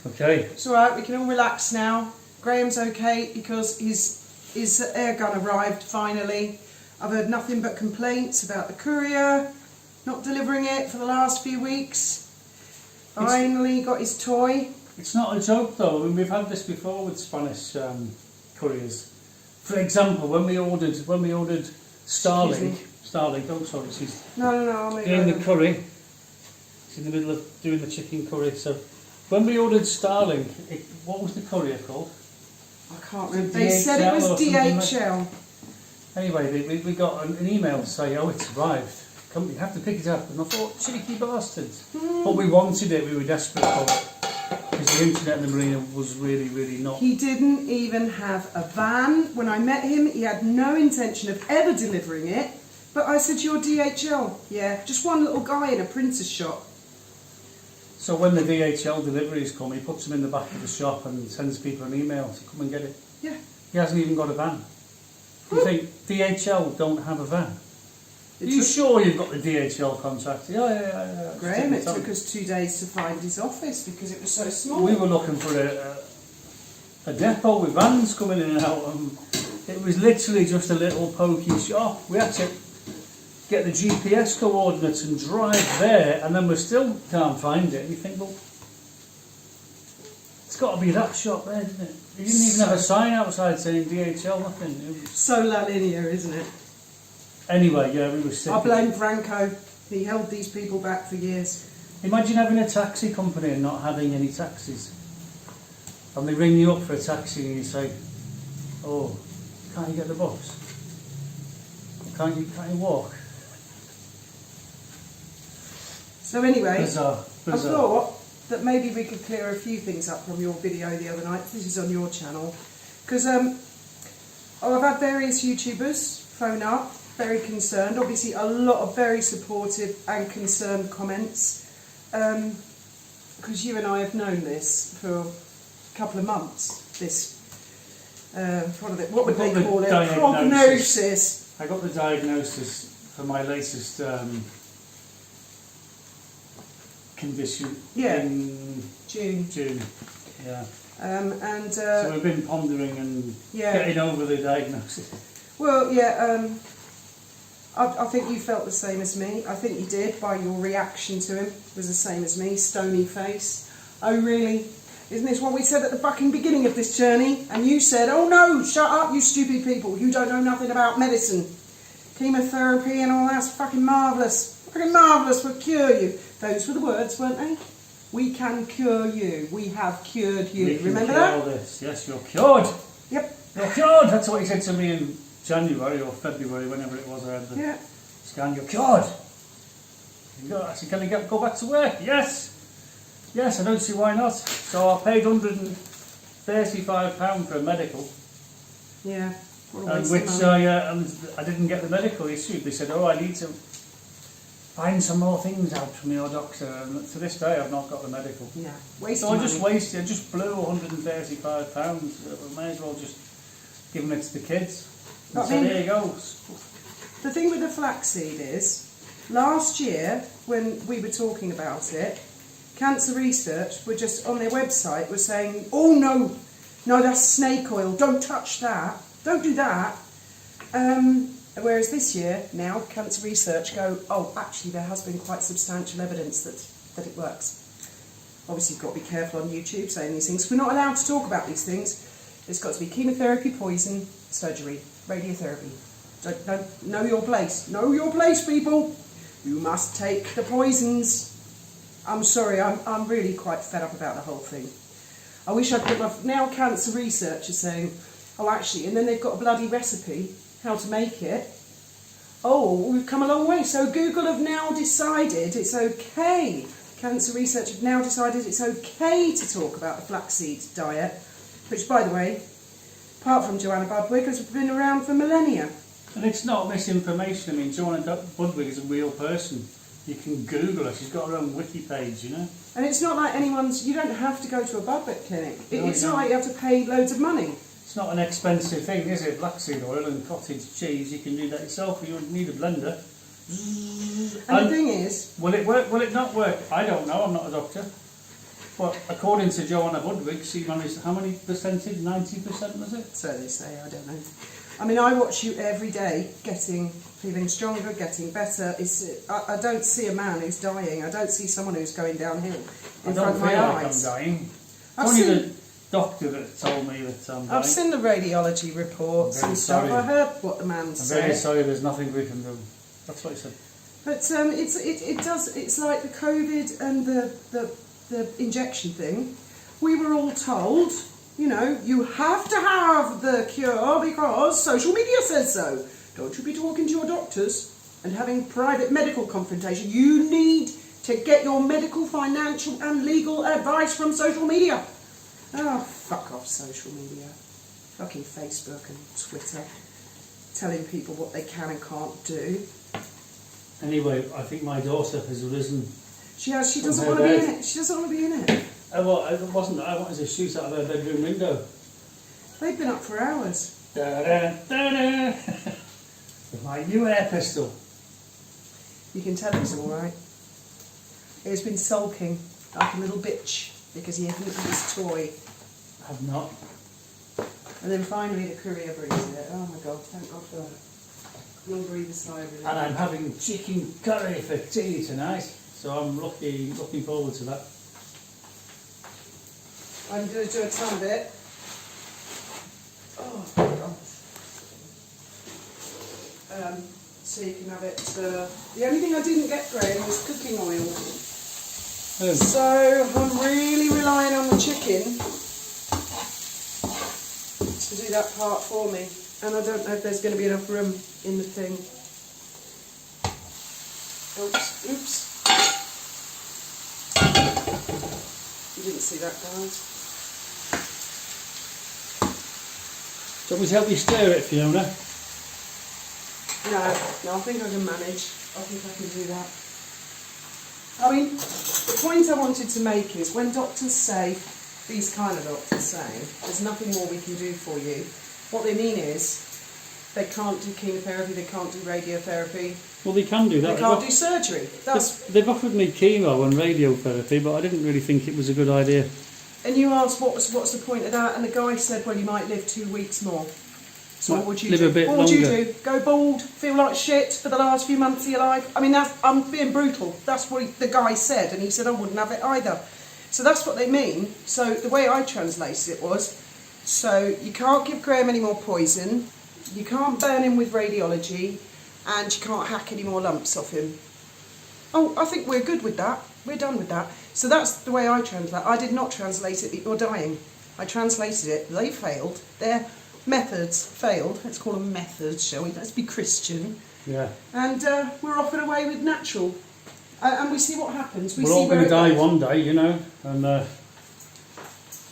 Okay. It's alright, we can all relax now. Graham's okay because his air gun arrived finally. I've heard nothing but complaints about the courier not delivering it for the last few weeks. Finally got his toy. It's not a joke though. I mean, we've had this before with Spanish couriers. For example, when we ordered Starlink, oh sorry, she's No, doing the curry. She's in the middle of doing the chicken curry. So when we ordered Starlink, what was the courier called? I can't remember. They said it was DHL. Anyway, we got an email to say, oh, it's arrived. You have to pick it up. And I thought, cheeky bastards. But we wanted it, we were desperate for it. Because the internet in the marina was really, really not. He didn't even have a van. When I met him, he had no intention of ever delivering it. But I said, you're DHL. Yeah, just one little guy in a printer's shop. So when the DHL deliveries come, he puts them in the back of the shop and sends people an email to come and get it. Yeah. He hasn't even got a van. You think DHL don't have a van? Are you sure you've got the DHL contract? Yeah. Graham, it took us 2 days to find his office because it was so small. We were looking for a depot with vans coming in and out. It was literally just a little pokey shop. We had to get the GPS coordinates and drive there, and then we still can't find it. You think, well, it's got to be that shop there, isn't it? He didn't even have a sign outside saying DHL, nothing. It was so La Linea, isn't it? Anyway, yeah, we were sick. I blame Franco. He held these people back for years. Imagine having a taxi company and not having any taxis. And they ring you up for a taxi and you say, oh, can't you get the bus? Can't you walk? So anyway, Bizarre. I thought that maybe we could clear a few things up from your video the other night. This is on your channel. Because I've had various YouTubers phone up, very concerned. Obviously a lot of very supportive and concerned comments. Because you and I have known this for a couple of months. This, what would they call it? Prognosis. I got the diagnosis for my latest condition in June. Yeah. So we've been pondering and getting over the diagnosis. Well, yeah. I think you felt the same as me. I think you did by your reaction to him. It was the same as me. Stony face. Oh, really? Isn't this what we said at the fucking beginning of this journey? And you said, oh no, shut up, you stupid people. You don't know nothing about medicine. Chemotherapy and all that's fucking marvellous. Fucking marvellous, we'll cure you. Those were the words, weren't they? We can cure you. We have cured you. Remember that? All this. Yes, you're cured. Yep. You're cured. That's what he said to me in January or February, whenever it was. I had the scan. You're cured. I said, can I go back to work? Yes. Yes, I don't see why not. So I paid £135 for a medical. Yeah. And which I didn't get the medical issued. They said, oh, I need to find some more things out from your doctor. And to this day, I've not got the medical. Yeah. So I just blew £135. I may as well just give them it to the kids. And so there you go. The thing with the flaxseed is, last year when we were talking about it, Cancer Research were just on their website was saying, oh no, that's snake oil, don't touch that, don't do that. Whereas this year, now, Cancer Research go, oh, actually there has been quite substantial evidence that it works. Obviously you've got to be careful on YouTube saying these things. We're not allowed to talk about these things. It's got to be chemotherapy, poison, surgery, radiotherapy. Know your place. Know your place, people. You must take the poisons. I'm sorry, I'm really quite fed up about the whole thing. I wish I'd put now Cancer Research is saying, oh actually, and then they've got a bloody recipe, how to make it. Oh, we've come a long way. So Google have now decided it's okay. Cancer Research have now decided it's okay to talk about the flaxseed diet, which, by the way, apart from Joanna Budwig, has been around for millennia. And it's not misinformation. I mean, Joanna Budwig is a real person. You can Google her. She's got her own wiki page, you know. And it's not like you don't have to go to a Budwig clinic. It's not like you have to pay loads of money. It's not an expensive thing, is it? Flaxseed oil and cottage cheese, you can do that yourself. You wouldn't need a blender. And the thing is... Will it work? Will it not work? I don't know. I'm not a doctor. Well, according to Joanna Budwig, she managed how many percentage? 90%, was it? So they say, I don't know. I mean, I watch you every day, feeling stronger, getting better. I don't see a man who's dying. I don't see someone who's going downhill in front of my eyes. I don't feel like I'm dying. I've Only seen- the doctor that told me that I'm dying. I've seen the radiology reports I'm and very stuff. sorry. I heard what the man I'm said. very sorry, there's nothing we can do. That's what he said. But it's like the COVID and the injection thing. We were all told, you have to have the cure because social media says so. Don't you be talking to your doctors and having private medical confrontation. You need to get your medical, financial and legal advice from social media. Oh, fuck off social media. Fucking Facebook and Twitter. Telling people what they can and can't do. Anyway, I think my daughter has risen. She doesn't From want to her be in bed. it. She doesn't want to be in it. I wanted to shoot out of her bedroom window. They've been up for hours. Da-da-da-da. With my new air pistol. You can tell it's alright. He's been sulking like a little bitch because he hadn't had his toy. I've not. And then finally the courier brings it. Oh my god, thank God for that. You'll breathe a sigh of relief. And I'm having chicken curry for tea tonight. So I'm looking forward to that. I'm going to do a ton of it. Oh my god. So you can have it. The only thing I didn't get, Graham, was cooking oil. So I'm really relying on the chicken to do that part for me. And I don't know if there's going to be enough room in the thing. Oops. You didn't see that, guys. So we help you stir it, Fiona? No, I think I can manage. I think I can do that. I mean, the point I wanted to make is when doctors say, these kind of doctors say, there's nothing more we can do for you, what they mean is they can't do chemotherapy, they can't do radiotherapy. Well, they can do that. They can't do surgery. They've offered me chemo and radiotherapy, but I didn't really think it was a good idea. And you asked what's the point of that, and the guy said, well, you might live 2 weeks more. So what would you live do? a bit What would you longer. do? Go bald, feel like shit for the last few months of your life? I mean, I'm being brutal. That's what the guy said, and he said I wouldn't have it either. So that's what they mean. So the way I translated it was, so you can't give Graham any more poison, you can't burn him with radiology, and you can't hack any more lumps off him. Oh, I think we're good with that. We're done with that. So that's the way I translate. I did not translate it that you're dying. I translated it, they failed. Their methods failed. Let's call them methods, shall we? Let's be Christian. Yeah. And we're off and away with natural. And we see what happens. We're all going to die one day, and I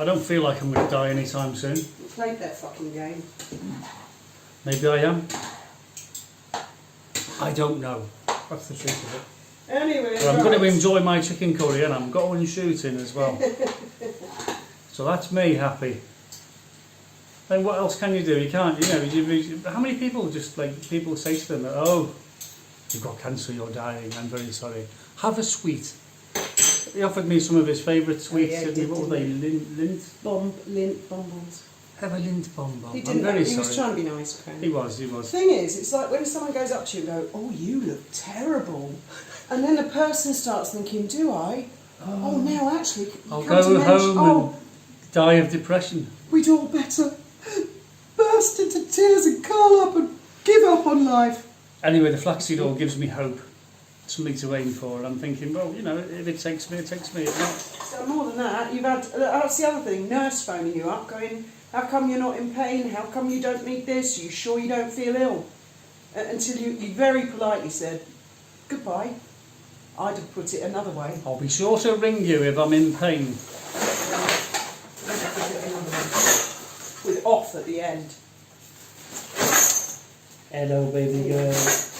don't feel like I'm going to die anytime soon. We played their fucking game. Maybe I am. I don't know. That's the truth of it. Anyway, But I'm going to enjoy my chicken curry, and I'm going shooting as well. So that's me happy. Then what else can you do? You can't, how many people people say to them, oh, you've got cancer, you're dying, I'm very sorry. Have a sweet. He offered me some of his favourite sweets. What were they? Lint bonbons. Have a lint bonbon. He I'm didn't. very He sorry. was trying to be nice, Graham. He was. The thing is, it's like when someone goes up to you and go, oh, you look terrible. And then the person starts thinking, do I? Oh, now actually, you I'll come to go mention, home and die of depression. we'd all better burst into tears and curl up and give up on life. Anyway, the flaxseed oil gives me hope. Something to aim for. And I'm thinking, well, if it takes me, it takes me. If not, So more than that, you've had, that's the other thing, nurse phoning you up going, how come you're not in pain? How come you don't need this? Are you sure you don't feel ill? Until you very politely said, goodbye. I'd have put it another way. I'll be sure to ring you if I'm in pain. With off at the end. Hello, baby girl.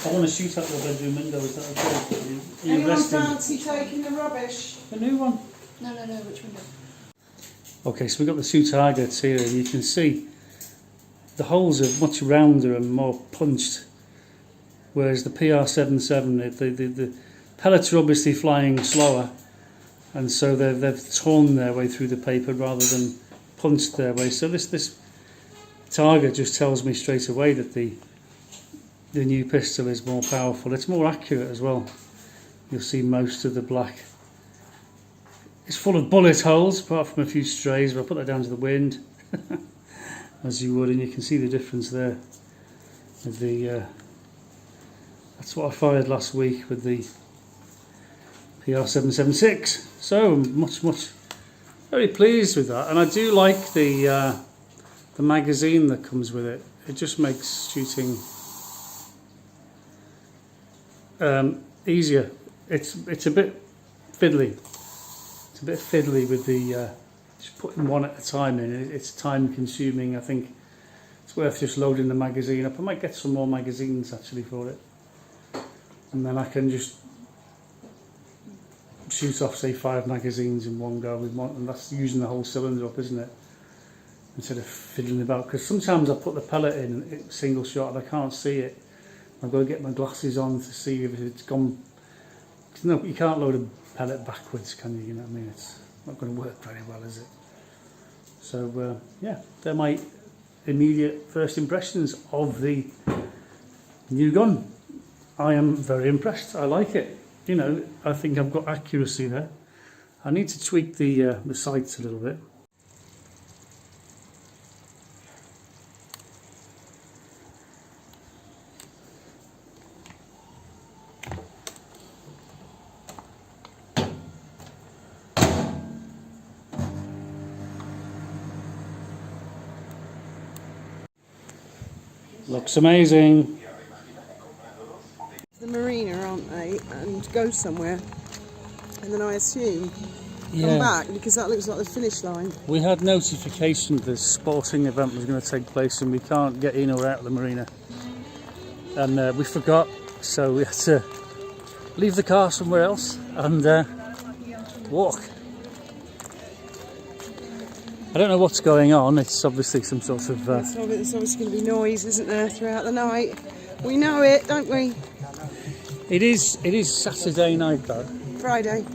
I want to shoot out your bedroom window. Is that okay? Are you Anyone resting? fancy taking the rubbish? The new one. No, which window? Okay, so we've got the two targets here, and you can see the holes are much rounder and more punched, whereas the PR77, the pellets are obviously flying slower, and so they've torn their way through the paper rather than punched their way. So this target just tells me straight away that the new pistol is more powerful. It's more accurate as well. You'll see most of the black is full of bullet holes, apart from a few strays, but I'll put that down to the wind, as you would, and you can see the difference there. With the that's what I fired last week with the PR776. So much very pleased with that, and I do like the magazine that comes with it. It just makes shooting easier. It's a bit fiddly. It's a bit fiddly with the just putting one at a time in. It's time consuming. I think it's worth just loading the magazine up. I might get some more magazines actually for it, and then I can just shoot off, say, 5 magazines in one go with one, and that's using the whole cylinder up, isn't it? Instead of fiddling about, because sometimes I put the pellet in single shot and I can't see it. I've got to get my glasses on to see if it's gone. No, you can't load a pellet backwards, can you? You know what I mean? It's not going to work very well, is it? So yeah, they're my immediate first impressions of the new gun. I am very impressed. I like it. You know, I think I've got accuracy there. I need to tweak the sights a little bit. Looks amazing. The marina, aren't they? And go somewhere. And then I assume Yeah. come back, because that looks like the finish line. We had notification the sporting event was going to take place and we can't get in or out of the marina. And we forgot, so we had to leave the car somewhere else and walk. I don't know what's going on. It's obviously some sort of... There's obviously going to be noise, isn't there, throughout the night. We know it, don't we? It is Saturday night though. Friday.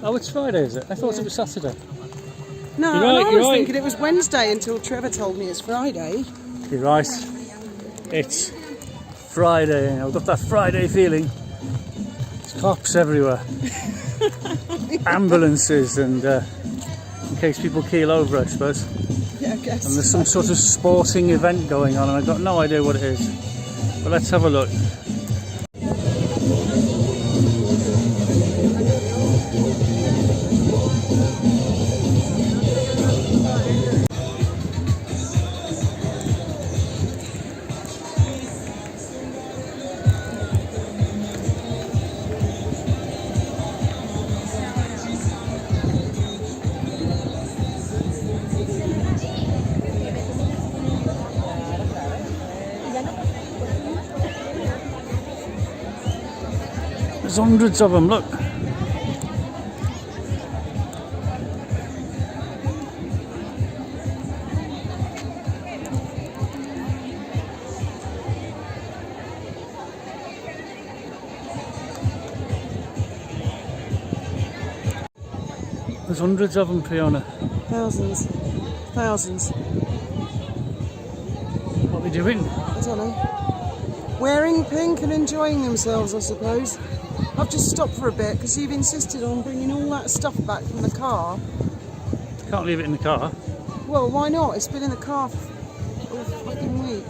Oh, it's Friday, is it? I thought it was Saturday. No, You're right, I you're was right. thinking it was Wednesday until Trevor told me it's Friday. You're right. It's Friday, and I've got that Friday feeling. There's cops everywhere. Ambulances and in case people keel over, I suppose. Yeah, I guess. And there's some sort of sporting event going on and I've got no idea what it is. But let's have a look. There's hundreds of them, look. There's hundreds of them, Fiona. Thousands. Thousands. What are they doing? I don't know. Wearing pink and enjoying themselves, I suppose. I've just stopped for a bit because you've insisted on bringing all that stuff back from the car. Can't leave it in the car. Well, why not? It's been in the car for a fucking week.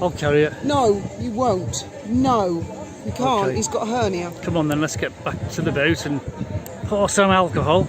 I'll carry it. No, you won't. No, you can't. Okay. He's got a hernia. Come on then, let's get back to the boat and pour some alcohol.